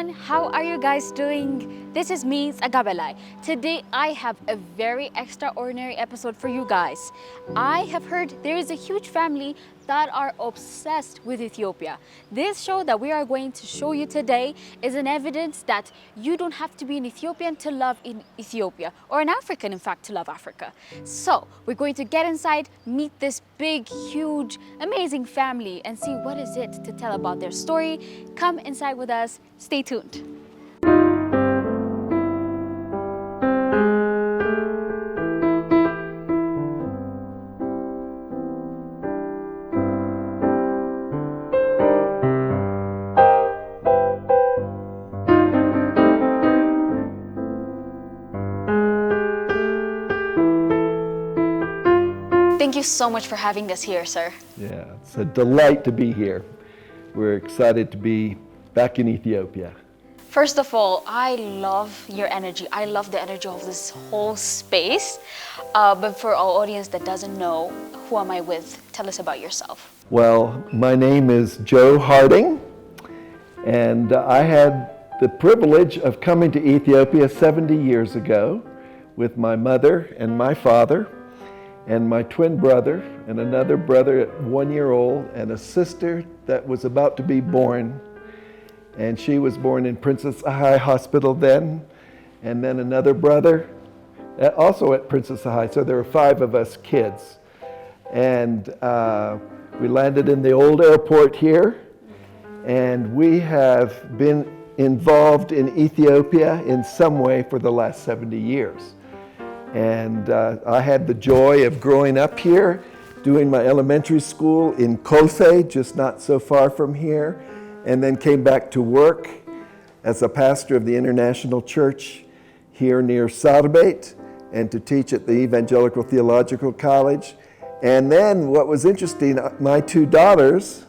everyone, how are you guys doing? This is me, Tsagabelai. Today I have a very extraordinary episode for you guys. I have heard there is a huge family that are obsessed with Ethiopia. This show that we are going to show you today is an evidence that you don't have to be an Ethiopian to love in Ethiopia, or an African in fact to love Africa. So we're going to get inside, meet this big, huge, amazing family and see what is it to tell about their story. Come inside with us, stay tuned. Thank you so much for having us here, sir. Yeah, it's a delight to be here. We're excited to be back in Ethiopia. First of all, I love your energy. I love the energy of this whole space. But for our audience that doesn't know, who am I with? Tell us about yourself. Well, my name is Joe Harding, and I had the privilege of coming to Ethiopia 70 years ago with my mother and my father, and my twin brother, and another brother at 1 year old, and a sister that was about to be born. And she was born in Princess Ahai Hospital then, and then another brother, also at Princess Ahai. So there were 5 of us kids. And we landed in the old airport here, and we have been involved in Ethiopia in some way for the last 70 years. And I had the joy of growing up here, doing my elementary school in Kolfe, just not so far from here, and then came back to work as a pastor of the International Church here near Sarbet, and to teach at the Evangelical Theological College. And then what was interesting, my 2 daughters,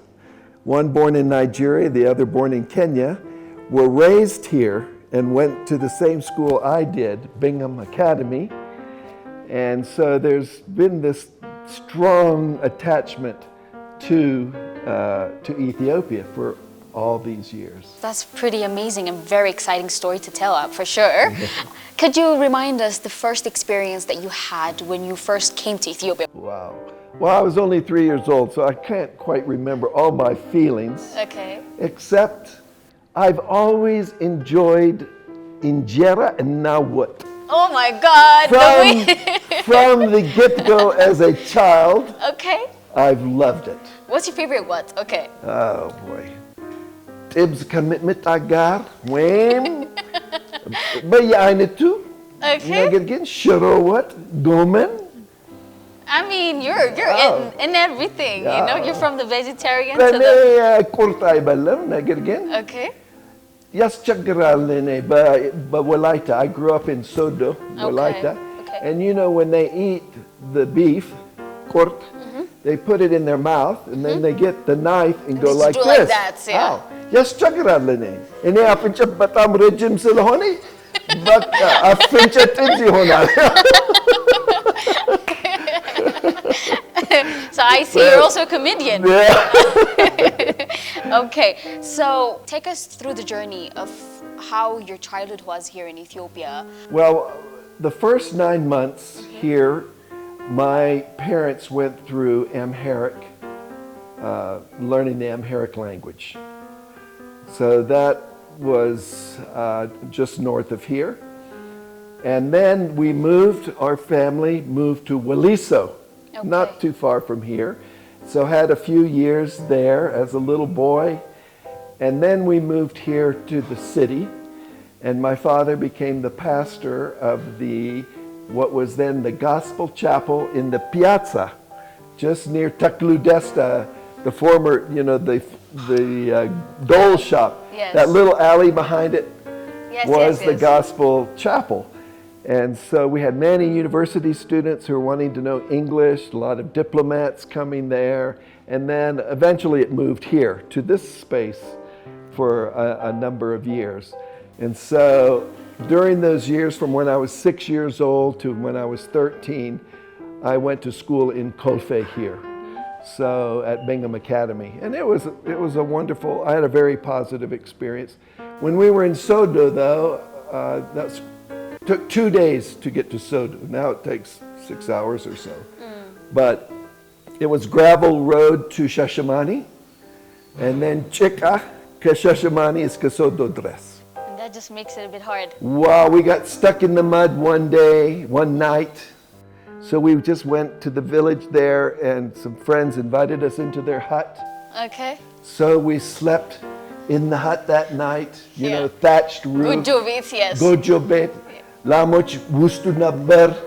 one born in Nigeria, the other born in Kenya, were raised here and went to the same school I did, Bingham Academy. And so there's been this strong attachment to Ethiopia for all these years. That's pretty amazing and very exciting story to tell, for sure. Could you remind us the first experience that you had when you first came to Ethiopia? Wow. Well, I was only 3 years old, so I can't quite remember all my feelings. Okay. Except I've always enjoyed injera and nawat. Oh my God! From the get-go as a child, Okay. I've loved it. What's your favorite what? Okay. Oh boy. Tibs commitment agar, when, bayanitu, Okay. nagagin, sharowat, gomen. I mean, you're in everything. You know, you're from the vegetarian to Bane the. kurtay balam, nagagin. Okay. Yaschagram nene, but Walaita. I grew up in Sodo, Walaita. Okay. And you know, when they eat the beef, kort, they put it in their mouth, and then they get the knife and go just like do this. like that, yeah. Yaschagram nene. And they afincha batam rejim silhoni, but afincha tinzi honal. So I see you're also a comedian. Yeah. Okay, so take us through the journey of how your childhood was here in Ethiopia. Well, the first 9 months here, my parents went through Amharic, learning the Amharic language. So that was just north of here. And then we moved, our family moved to Waliso, not too far from here. So had a few years there as a little boy. And then we moved here to the city. And my father became the pastor of what was then the Gospel Chapel in the Piazza, just near Takludesta, the former, you know, the dole shop. Yes. That little alley behind it was the yes. Gospel Chapel. And so we had many university students who were wanting to know English, a lot of diplomats coming there. And then eventually it moved here to this space for a number of years. And so during those years, from when I was 6 years old to when I was 13, I went to school in Kolfe here. So at Bingham Academy. And it was a wonderful, I had a very positive experience. When we were in Sodo, though, that took 2 days to get to Sodo. Now it takes 6 hours or so. But it was gravel road to Shashamani, and then Chika, Shashamani is Sodo dress. And that just makes it a bit hard. Wow, we got stuck in the mud one day, one night. So we just went to the village there, and some friends invited us into their hut. Okay. So we slept in the hut that night, you know, thatched roof. Gojo bit, yes. Gojo bit. Lamoch wustu nabar.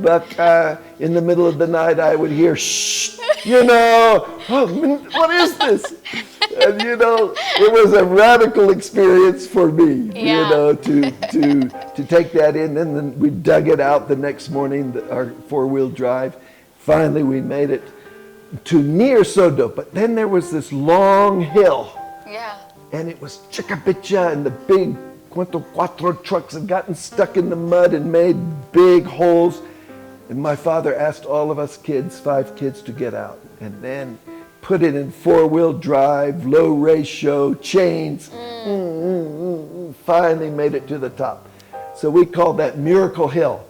But in the middle of the night, I would hear, shh, you know, oh, what is this? And, you know, it was a radical experience for me, you know, to take that in. And then we dug it out the next morning, our four-wheel drive. Finally, we made it to near Sodo. But then there was this long hill. Yeah. And it was Chicapicha, and the big Quattro trucks had gotten stuck in the mud and made big holes. And my father asked all of us kids, 5 kids, to get out. And then put it in four-wheel drive, low ratio, chains. Finally made it to the top. So we called that Miracle Hill.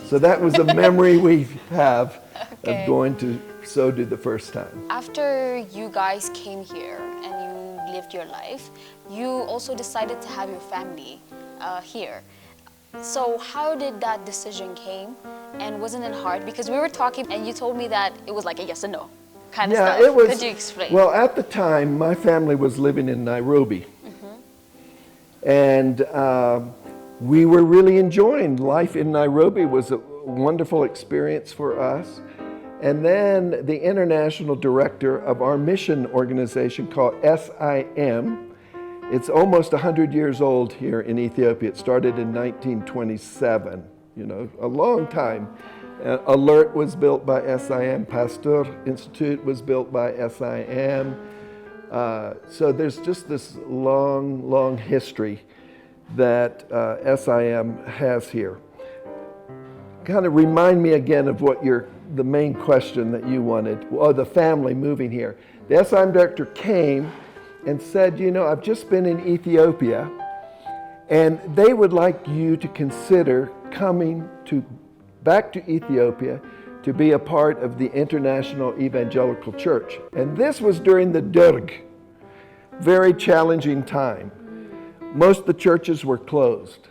So that was a memory we have of going to Sodo the first time. After you guys came here and you lived your life, you also decided to have your family here. So how did that decision came, and wasn't it hard? Because we were talking and you told me that it was like a yes and no kind of stuff. It was. Could you explain? Well, at the time, my family was living in Nairobi. And we were really enjoying life in Nairobi. Was a wonderful experience for us. And then the international director of our mission organization called SIM, it's almost 100 years old here in Ethiopia. It started in 1927, you know, a long time. Alert was built by SIM, Pasteur Institute was built by SIM. So there's just this long history that SIM has here. Kind of remind me again of what the main question that you wanted, or the family moving here. The SIM director came and said, you know, I've just been in Ethiopia, and they would like you to consider coming back to Ethiopia to be a part of the International Evangelical Church. And this was during the Derg, very challenging time. Most of the churches were closed.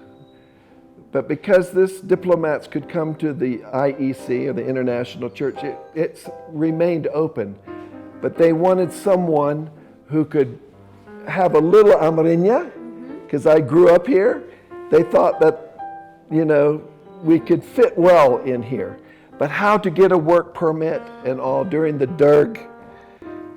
But because this diplomats could come to the IEC, or the International Church, it's remained open. But they wanted someone who could have a little Amarinya, because I grew up here. They thought that, you know, we could fit well in here. But how to get a work permit and all during the Derg.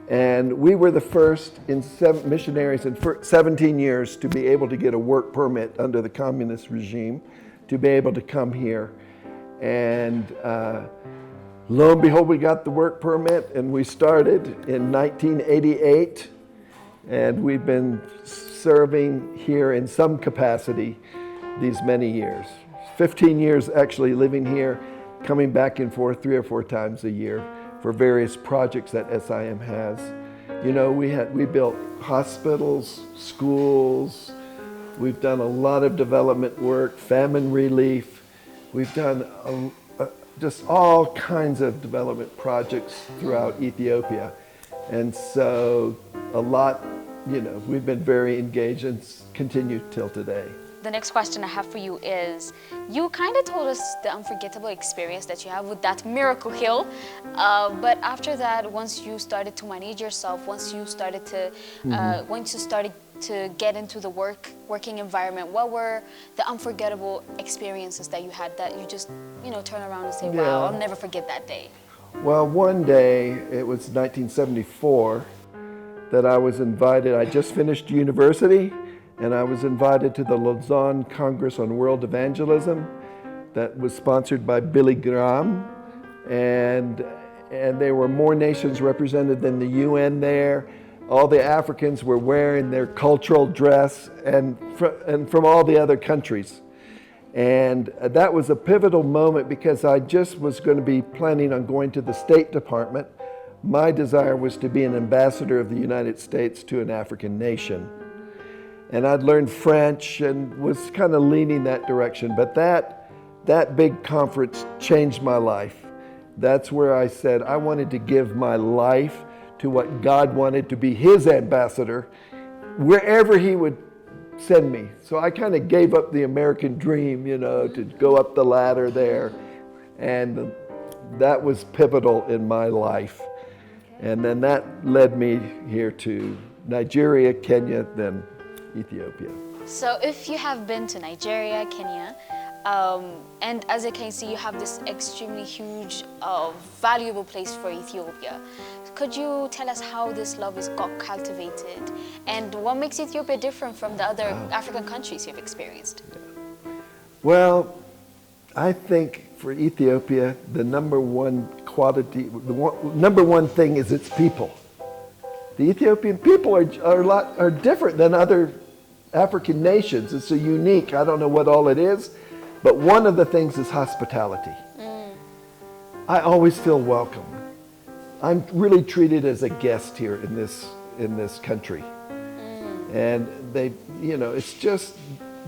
And we were the first missionaries in 17 years to be able to get a work permit under the communist regime, to be able to come here. And lo and behold, we got the work permit, and we started in 1988. And we've been serving here in some capacity these many years. 15 years actually living here, coming back and forth 3 or 4 times a year for various projects that SIM has. You know, we built hospitals, schools. We've done a lot of development work, famine relief. We've done just all kinds of development projects throughout Ethiopia. And so a lot, you know, we've been very engaged and continue till today. The next question I have for you is, you kind of told us the unforgettable experience that you have with that Miracle Hill, but after that, once you started to manage yourself, once you started to get into the working environment, what were the unforgettable experiences that you had that you just, you know, turn around and say, wow, I'll never forget that day? Well, one day, it was 1974, that I was invited. I just finished university, and I was invited to the Lausanne Congress on World Evangelism that was sponsored by Billy Graham, and there were more nations represented than the UN there. All the Africans were wearing their cultural dress, and from all the other countries. And that was a pivotal moment, because I just was going to be planning on going to the State Department. My desire was to be an ambassador of the United States to an African nation. and I'd learned French and was kind of leaning that direction. But that big conference changed my life. That's where I said I wanted to give my life to what God wanted to be His ambassador, wherever He would send me. So I kind of gave up the American dream, you know, to go up the ladder there. And that was pivotal in my life. And then that led me here to Nigeria, Kenya, then Ethiopia. So if you have been to Nigeria, Kenya, and as I can see, you have this extremely huge, valuable place for Ethiopia. Could you tell us how this love is got cultivated and what makes Ethiopia different from the other African countries you've experienced? Well, I think for Ethiopia, the number one quality, number one thing is its people. The Ethiopian people are different than other African nations. It's a unique, I don't know what all it is, but one of the things is hospitality. I always feel welcome. I'm really treated as a guest here in this country. And they, you know, it's just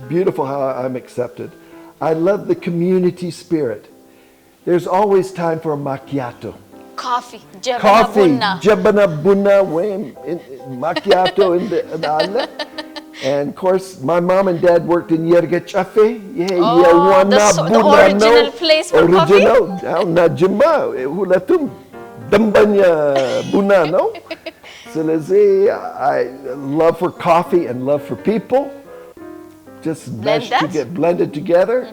beautiful how I'm accepted. I love the community spirit. There's always time for a macchiato. Coffee, jabana bunna, macchiato in the and of course, my mom and dad worked in Yerga Chafe. The original place for coffee? Najima, hulatum, dambanya bunna, no? So I love for coffee and love for people. Just blended together.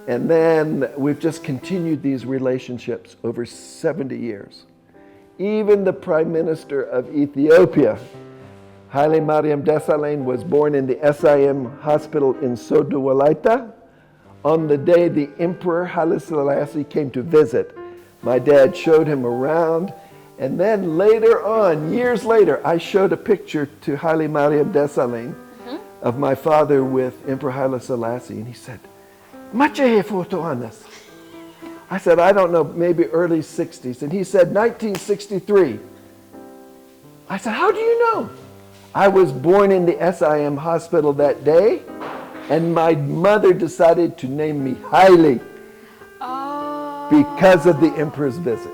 And then we've just continued these relationships over 70 years. Even the Prime Minister of Ethiopia, Haile Mariam Desalegn, was born in the SIM hospital in Sodo Walaita on the day the Emperor Haile Selassie came to visit. My dad showed him around, and then later on, years later, I showed a picture to Haile Mariam Desalegn of my father with Emperor Haile Selassie, and he said, "Mache photo on this." I said, "I don't know, maybe early 60s." And he said, 1963. I said, "How do you know?" I was born in the SIM hospital that day, and my mother decided to name me Haile because of the emperor's visit.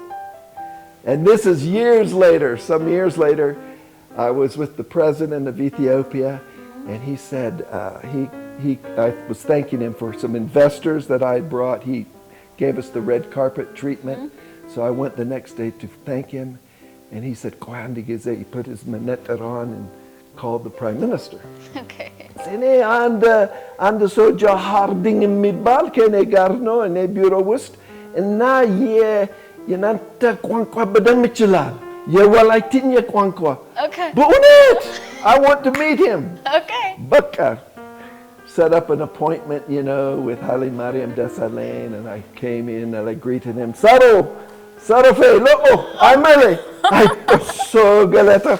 And this is years later, some years later, I was with the president of Ethiopia, and he said, I was thanking him for some investors that I had brought. He gave us the red carpet treatment. So I went the next day to thank him, and he said, he put his manetter on and called the Prime Minister. Okay. And soja harding የሚባል ከኔ ጋር ነው እኔ ቢሮ ውስጥ እና የናንተ ቋንቋ በደንብ ይችላል የወላይትኛ ቋንቋ በእውነት I want to meet him. Okay. Baka set up an appointment, you know, with Haile Mariam Desalegn, and I came in and I greeted him. Sarofe, loo, I'm Mele. I was so galeta.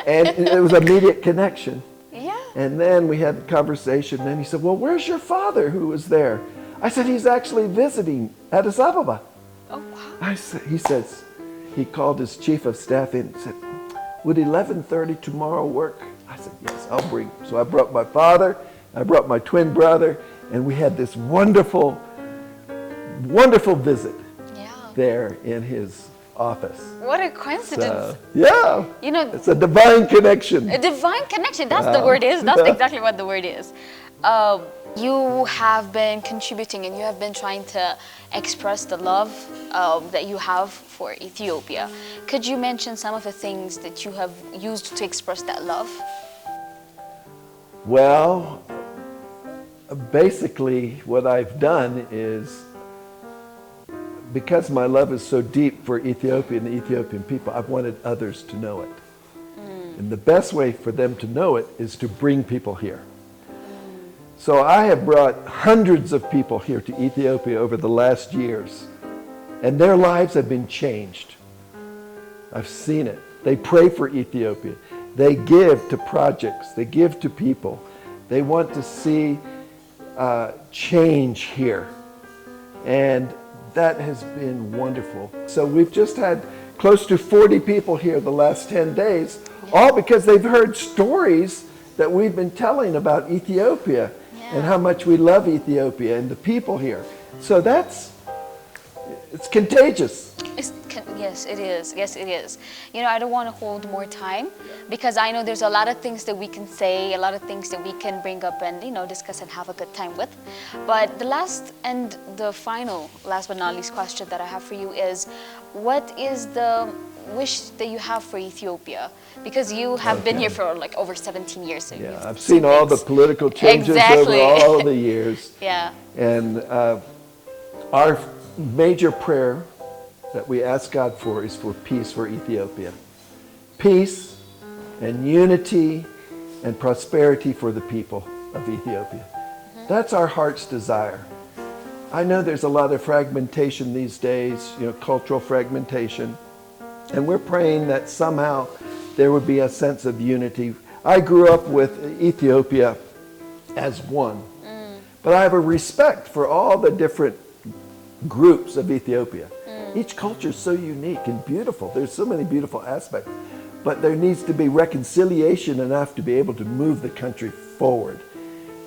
And it was an immediate connection. Yeah. And then we had a conversation, and he said, "Well, where's your father who was there?" I said, "He's actually visiting Addis Ababa." Oh, wow. He says, he called his chief of staff in and said, "Would 11:30 tomorrow work?" I said, "Yes, I'll bring." So I brought my father, I brought my twin brother, and we had this wonderful, wonderful visit there in his office. What a coincidence. So, yeah. You know, it's a divine connection. A divine connection, that's the word is. That's exactly what the word is. You have been contributing and you have been trying to express the love that you have for Ethiopia. Could you mention some of the things that you have used to express that love? Well, basically what I've done is, because my love is so deep for Ethiopia and the Ethiopian people, I've wanted others to know it. And the best way for them to know it is to bring people here. So I have brought hundreds of people here to Ethiopia over the last years, and their lives have been changed. I've seen it. They pray for Ethiopia. They give to projects. They give to people. They want to see change here. And that has been wonderful. So we've just had close to 40 people here the last 10 days, all because they've heard stories that we've been telling about Ethiopia and how much we love Ethiopia and the people here. So it's contagious. Yes, it is. Yes, it is. You know, I don't want to hold more time because I know there's a lot of things that we can say, a lot of things that we can bring up and, you know, discuss and have a good time with. But the last and the final, last but not least question that I have for you is, what is the wish that you have for Ethiopia? Because you have been here for like over 17 years. So yeah, I've seen all the political changes over all the years. Yeah. And our major prayer that we ask God for is for peace for Ethiopia. Peace and unity and prosperity for the people of Ethiopia. That's our heart's desire. I know there's a lot of fragmentation these days, you know, cultural fragmentation. And we're praying that somehow there would be a sense of unity. I grew up with Ethiopia as one. But I have a respect for all the different groups of Ethiopia. Each culture is so unique and beautiful. There's so many beautiful aspects. But there needs to be reconciliation enough to be able to move the country forward.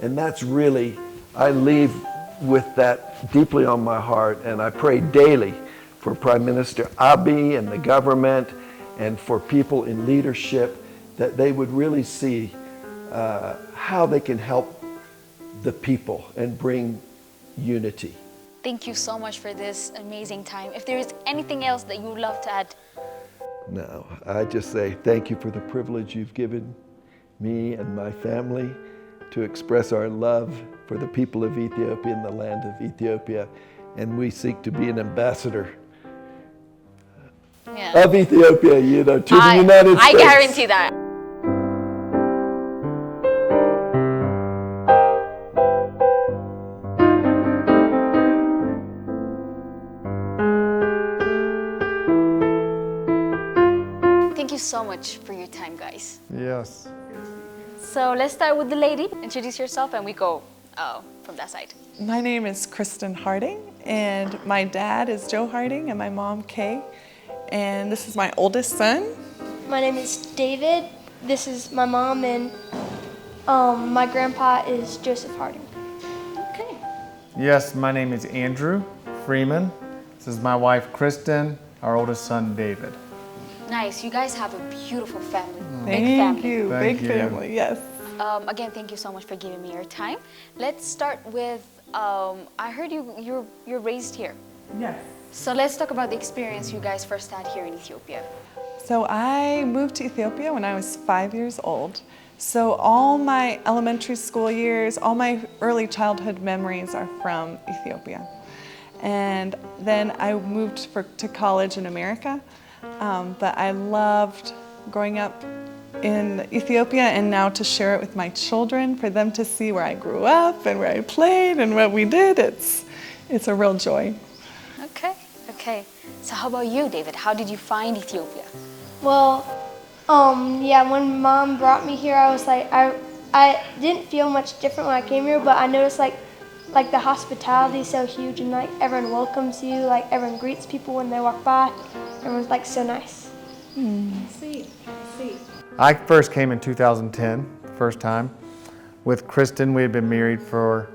And that's really, I leave with that deeply on my heart, and I pray daily for Prime Minister Abiy and the government and for people in leadership that they would really see how they can help the people and bring unity. Thank you so much for this amazing time. If there is anything else that you would love to add. No, I just say thank you for the privilege you've given me and my family to express our love for the people of Ethiopia and the land of Ethiopia. And we seek to be an ambassador of Ethiopia, you know, to the United States. I guarantee that. Thank you so much for your time, guys. Yes. So let's start with the lady. Introduce yourself and we go from that side. My name is Kristen Harding, and my dad is Joe Harding, and my mom, Kay. And this is my oldest son. My name is David. This is my mom, and my grandpa is Joseph Harding. Okay. Yes, my name is Andrew Freeman. This is my wife, Kristen, our oldest son, David. Nice. You guys have a beautiful family. Thank Big family. you. Thank Big you. family, yes. Again, thank you so much for giving me your time. Let's start with, I heard you're raised here. Yes. So let's talk about the experience you guys first had here in Ethiopia. So I moved to Ethiopia when I was 5 years old. So all my elementary school years, all my early childhood memories are from Ethiopia. And then I moved to college in America. But I loved growing up in Ethiopia, and now to share it with my children, for them to see where I grew up and where I played and what we did, it's a real joy. Okay. So how about you, David? How did you find Ethiopia? Well, yeah, when Mom brought me here, I was like, I didn't feel much different when I came here, but I noticed like the hospitality is so huge, and like everyone welcomes you, like everyone greets people when they walk by. Everyone's like so nice. I see. I first came in 2010, first time. With Kristen, we had been married for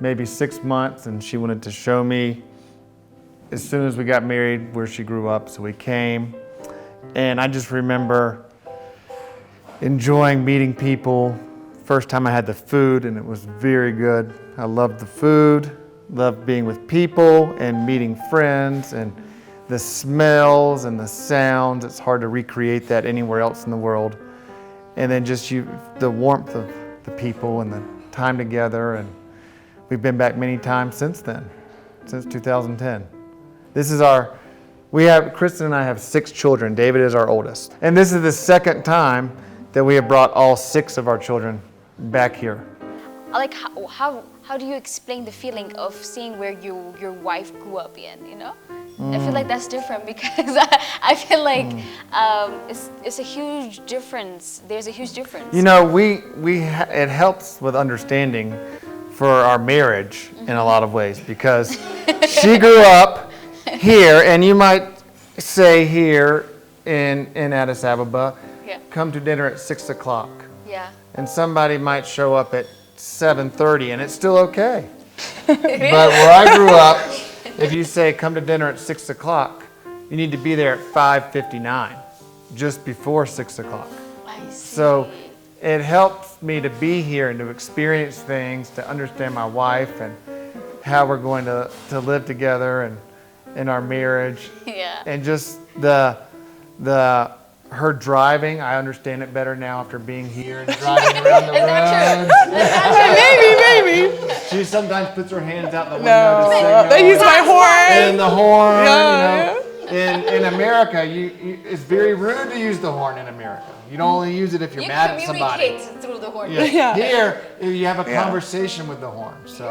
maybe 6 months, and she wanted to show me as soon as we got married where she grew up, so we came. And I just remember enjoying meeting people. First time I had the food, and it was very good. I loved the food, loved being with people and meeting friends, and the smells and the sounds. It's hard to recreate that anywhere else in the world. And then just the warmth of the people and the time together. And we've been back many times since then, since 2010. This is Kristen and I have 6 children. David is our oldest. And this is the second time that we have brought all 6 of our children back here. Like how do you explain the feeling of seeing where your wife grew up in, you know? I feel like that's different because I feel like it's a huge difference. There's a huge difference. You know, it helps with understanding for our marriage in a lot of ways, because she grew up here, and you might say here in Addis Ababa, come to dinner at 6 o'clock. Yeah. and somebody might show up at 7:30 and it's still okay. But where I grew up, if you say come to dinner at 6 o'clock, you need to be there at 5:59, just before 6 o'clock. I see. So it helps me to be here and to experience things, to understand my wife and how we're going to live together and in our marriage. Yeah. And just her driving, I understand it better now after being here and driving around the roads. Maybe. She sometimes puts her hands out the window to signal. They use my horn. And the horn, Yeah, In America, it's very rude to use the horn in America. You don't only use it if you're mad at somebody. You communicate through the horn. Yeah. Here, you have a conversation with the horn. So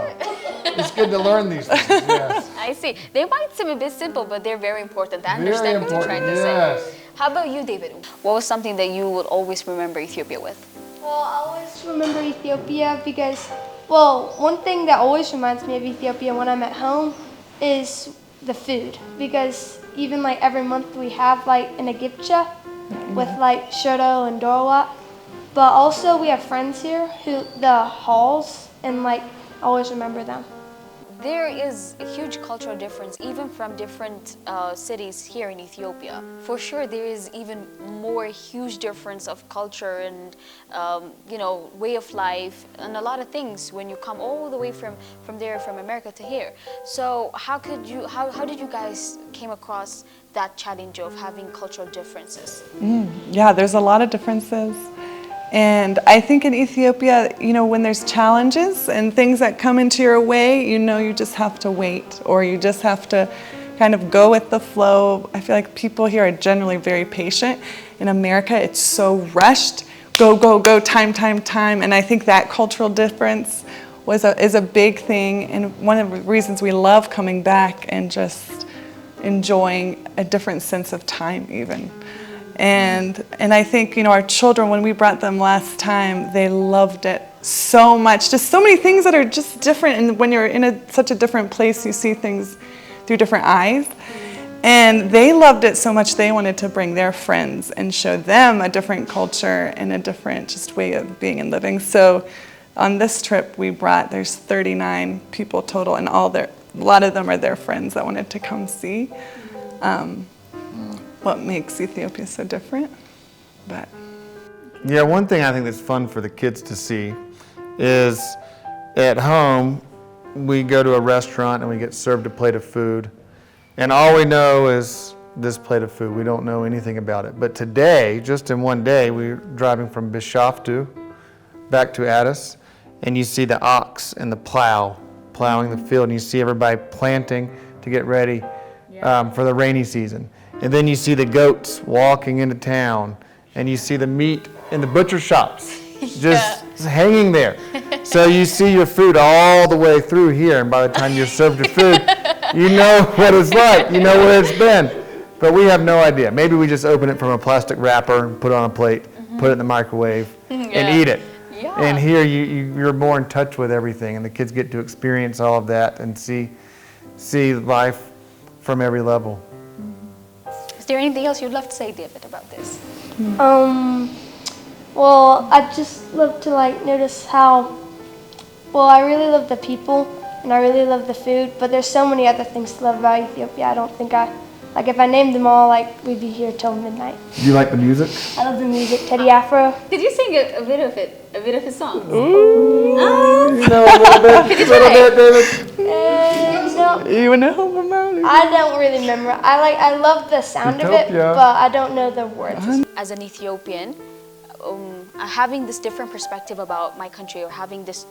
it's good to learn these things. Yes. I see. They might seem a bit simple, but they're very important. I Very understand what you're trying to important, say. How about you, David? What was something that you would always remember Ethiopia with? Well, I always remember Ethiopia because, well, one thing that always reminds me of Ethiopia when I'm at home is the food. Because even like every month we have like an Egyptia with like shoto and dorwat. But also we have friends here who, the halls, and like I always remember them. There is a huge cultural difference, even from different cities here in Ethiopia. For sure, there is even more huge difference of culture and way of life and a lot of things when you come all the way from America to here. So how did you guys came across that challenge of having cultural differences? Yeah, there's a lot of differences. And I think in Ethiopia, when there's challenges and things that come into your way, you just have to wait, or you just have to kind of go with the flow. I feel like people here are generally very patient. In America, it's so rushed, go, time. And I think that cultural difference is a big thing, and one of the reasons we love coming back and just enjoying a different sense of time even. And I think, our children, when we brought them last time, they loved it so much. Just so many things that are just different. And when you're in such a different place, you see things through different eyes. And they loved it so much, they wanted to bring their friends and show them a different culture and a different just way of being and living. So on this trip there's 39 people total, and a lot of them are their friends that wanted to come see. What makes Ethiopia so different. But yeah, one thing I think that's fun for the kids to see is at home we go to a restaurant and we get served a plate of food, and all we know is this plate of food. We don't know anything about it. But today, just in one day, we're driving from Bishoftu back to Addis, and you see the ox and the plowing the field, and you see everybody planting to get ready for the rainy season. And then you see the goats walking into town, and you see the meat in the butcher shops just hanging there. So you see your food all the way through here, and by the time you're served your food, you know what it's like, you know where it's been. But we have no idea. Maybe we just open it from a plastic wrapper and put it on a plate, put it in the microwave, and eat it. Yeah. And here you're more in touch with everything, and the kids get to experience all of that and see life from every level. Is there anything else you'd love to say, David, about this? Well, I just love to notice how, I really love the people and I really love the food, but there's so many other things to love about Ethiopia. I don't think if I named them all, we'd be here till midnight. Do you like the music? I love the music. Teddy Afro. Did you sing a bit of it? A bit of his song? Ooh. You know a little bit, David? No. You know about it? I don't really remember. I love the sound of it, but I don't know the words. As an Ethiopian, having this different perspective about my country, or having this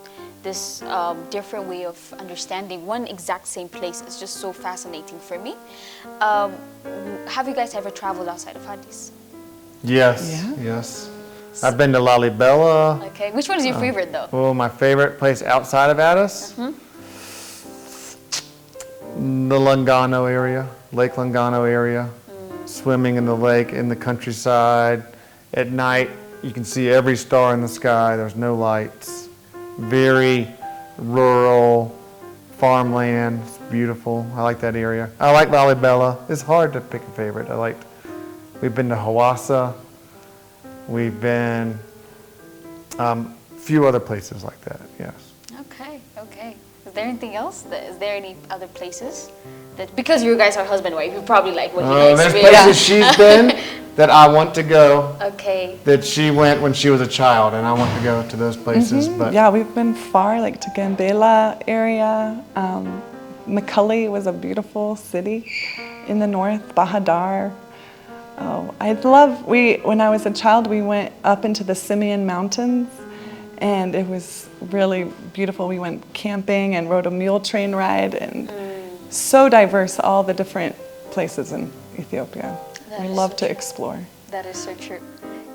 different way of understanding one exact same place is just so fascinating for me. Have you guys ever traveled outside of Addis? Yes, yes. I've been to Lalibela. Okay, which one is your favorite though? Well, my favorite place outside of Addis? The Lungano area, Lake Lungano area. Swimming in the lake, in the countryside. At night, you can see every star in the sky. There's no lights. Very rural, farmland. It's beautiful. I like that area. I like Lalibela. It's hard to pick a favorite. We've been to Hawassa. We've been Few other places like that, yes. Okay. Is there anything else? Is there any other places that, because you guys are husband and wife, you probably like what he likes. There's places she's been that I want to go. Okay. That she went when she was a child, and I want to go to those places. But yeah, we've been far, like to Gambela area. McCully was a beautiful city in the north. Bahadar. Oh, when I was a child, we went up into the Simeon Mountains, and it was really beautiful. We went camping and rode a mule train ride, and so diverse, all the different places in Ethiopia. We love to explore. That is so true.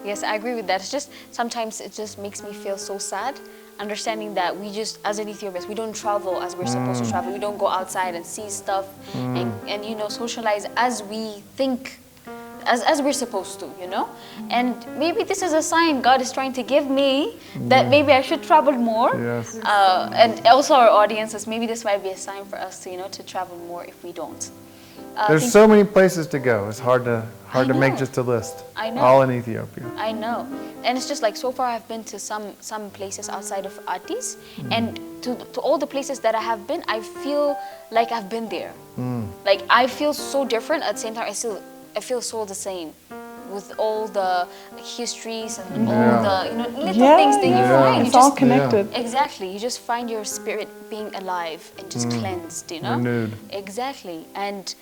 Yes, I agree with that. It's just, sometimes it just makes me feel so sad, understanding that we just, as an Ethiopians, we don't travel as we're supposed to travel. We don't go outside and see stuff and you know, socialize as we think, as we're supposed to, you know? And maybe this is a sign God is trying to give me that maybe I should travel more. yes. And also our audiences, maybe this might be a sign for us to, you know, to travel more if we don't. There's so many places to go. It's hard to make just a list. I know. All in Ethiopia. I know. And it's just like, so far I've been to some places outside of Addis, and to all the places that I have been, I feel like I've been there. Like I feel so different, at the same time I feel so the same, with all the histories and all the, you know, little things that you find. It's all connected. Exactly. You just find your spirit being alive and just cleansed, you know? Renewed. Exactly. And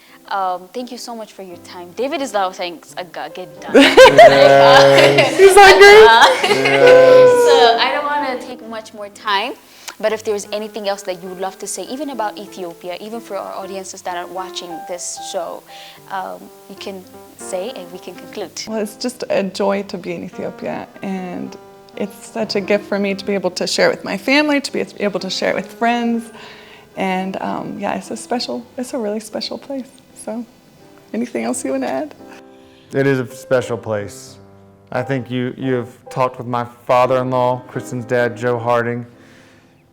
thank you so much for your time. David is now saying, get done. He's hungry. So I don't want to take much more time. But if there's anything else that you would love to say, even about Ethiopia, even for our audiences that are watching this show, you can say and we can conclude. Well, it's just a joy to be in Ethiopia, and it's such a gift for me to be able to share it with my family, to be able to share it with friends, and it's a really special place. So, anything else you want to add? It is a special place. I think you've talked with my father-in-law, Kristen's dad, Joe Harding.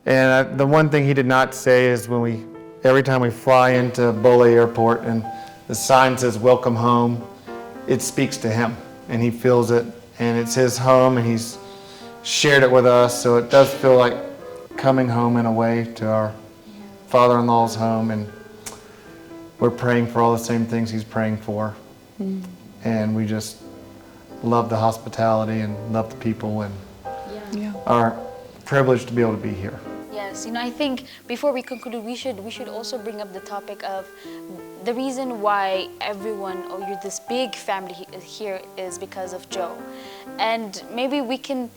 And the one thing he did not say is every time we fly into Bole Airport and the sign says "Welcome Home," it speaks to him, and he feels it, and it's his home, and he's shared it with us, so it does feel like coming home in a way to our father-in-law's home, and we're praying for all the same things he's praying for, and we just love the hospitality and love the people, and are privileged to be able to be here. Yes, you know, I think before we conclude, we should also bring up the topic of the reason why everyone, or you're this big family here, is because of Joe. And maybe we can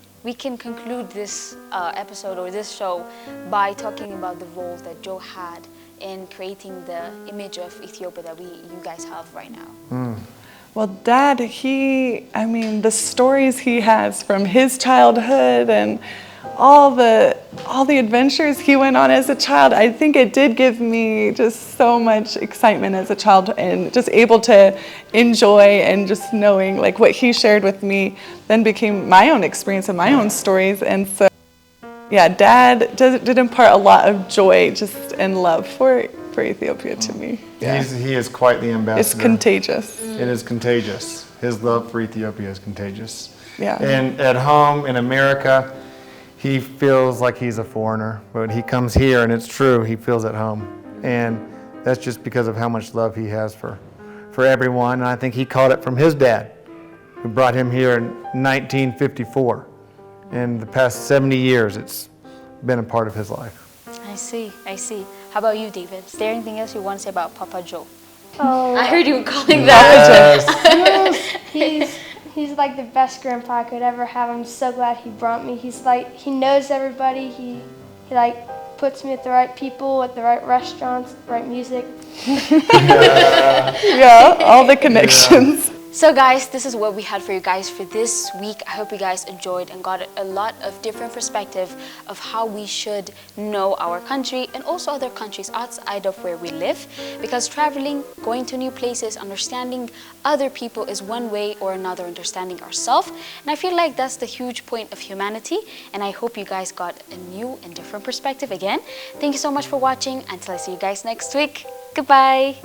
conclude this episode or this show by talking about the role that Joe had in creating the image of Ethiopia that you guys have right now. Well, Dad, the stories he has from his childhood and all the adventures he went on as a child, I think it did give me just so much excitement as a child, and just able to enjoy, and just knowing like what he shared with me then became my own experience and my own stories. And so Dad did impart a lot of joy just and love for Ethiopia to me. He is quite the ambassador. It's contagious. It is contagious. His love for Ethiopia is contagious. Yeah. And at home in America, he feels like he's a foreigner, but he comes here, and it's true, he feels at home. And that's just because of how much love he has for everyone. And I think he caught it from his dad, who brought him here in 1954. In the past 70 years, it's been a part of his life. I see. How about you, David? Is there anything else you want to say about Papa Joe? Oh, I heard you calling that. he's like the best grandpa I could ever have. I'm so glad he brought me. He's like, he knows everybody. He like puts me with the right people, at the right restaurants, the right music. All the connections. So guys, this is what we had for you guys for this week. I hope you guys enjoyed and got a lot of different perspective of how we should know our country and also other countries outside of where we live. Because traveling, going to new places, understanding other people is one way or another understanding ourselves. And I feel like that's the huge point of humanity. And I hope you guys got a new and different perspective again. Thank you so much for watching. Until I see you guys next week. Goodbye.